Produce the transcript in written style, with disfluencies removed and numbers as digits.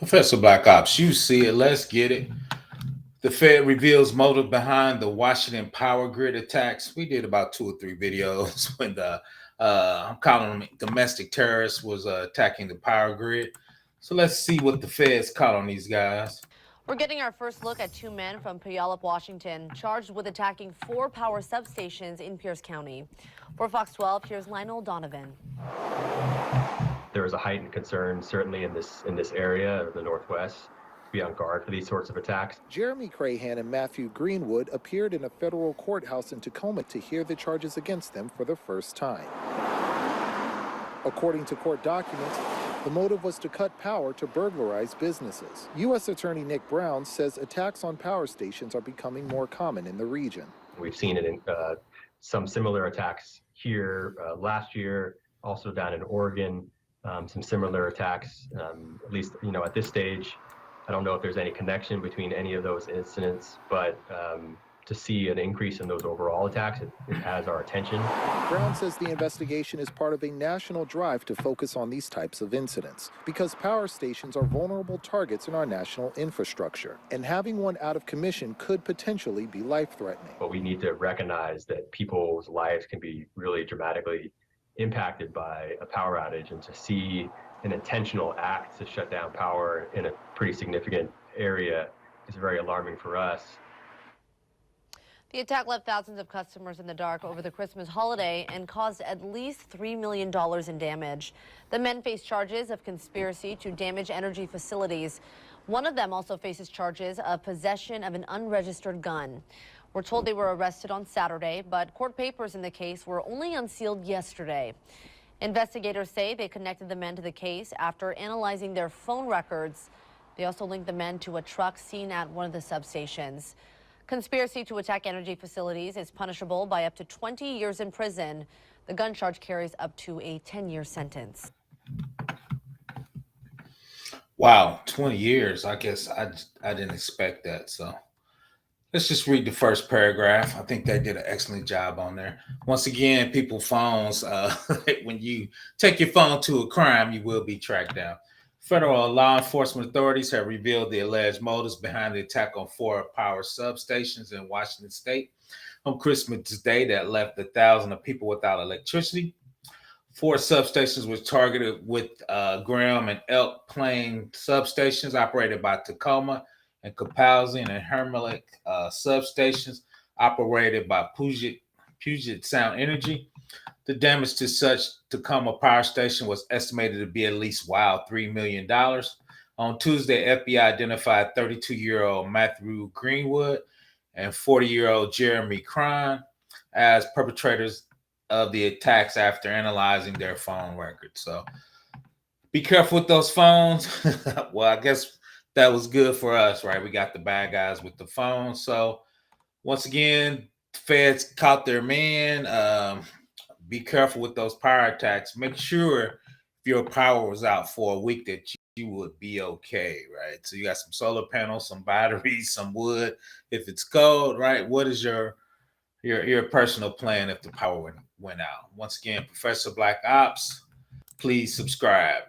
Professor Black Ops, you see it. Let's get it. The Fed reveals motive behind the Washington power grid attacks. We did about 2 or 3 videos when I'm calling them domestic terrorists was attacking the power grid. So let's see what the Fed's caught on these guys. We're getting our first look at 2 men from Puyallup, Washington, charged with attacking 4 power substations in Pierce County. For Fox 12, here's Lionel Donovan. There is a heightened concern, certainly in this area of the Northwest, to be on guard for these sorts of attacks. Jeremy Crahan and Matthew Greenwood appeared in a federal courthouse in Tacoma to hear the charges against them for the first time. According to court documents, the motive was to cut power to burglarize businesses. U.S. Attorney Nick Brown says attacks on power stations are becoming more common in the region. We've seen it in some similar attacks here last year, also down in Oregon, some similar attacks, at least, at this stage. I don't know if there's any connection between any of those incidents, but to see an increase in those overall attacks, it has our attention. Brown says the investigation is part of a national drive to focus on these types of incidents because power stations are vulnerable targets in our national infrastructure, and having one out of commission could potentially be life-threatening. But we need to recognize that people's lives can be really dramatically impacted by a power outage, and to see an intentional act to shut down power in a pretty significant area is very alarming for us. The attack left thousands of customers in the dark over the Christmas holiday and caused at least $3 million in damage. The men face charges of conspiracy to damage energy facilities. One of them also faces charges of possession of an unregistered gun. We're told they were arrested on Saturday, but court papers in the case were only unsealed yesterday. Investigators say they connected the men to the case after analyzing their phone records. They also linked the men to a truck seen at one of the substations. Conspiracy to attack energy facilities is punishable by up to 20 years in prison. The gun charge carries up to a 10-year sentence. Wow, 20 years. I guess I didn't expect that. So let's just read the first paragraph. I think they did an excellent job on there. Once again, people's phones, when you take your phone to a crime, you will be tracked down. Federal law enforcement authorities have revealed the alleged motives behind the attack on 4 power substations in Washington state on Christmas Day that left thousands of people without electricity. 4 substations were targeted with Graham and Elk Plain substations operated by Tacoma and Kapowsin and Hemlock substations operated by Puget Sound Energy. The damage to such Tacoma Power Station was estimated to be at least $3 million. On Tuesday, FBI identified 32-year-old Matthew Greenwood and 40-year-old Jeremy Crahan as perpetrators of the attacks after analyzing their phone records. So be careful with those phones. Well, I guess that was good for us, right? We got the bad guys with the phone. So once again, feds caught their man. Be careful with those power attacks. Make sure if your power was out for a week that you would be okay, right? So you got some solar panels, some batteries, some wood. If it's cold, right? What is your personal plan if the power went out? Once again, Professor Black Ops, please subscribe.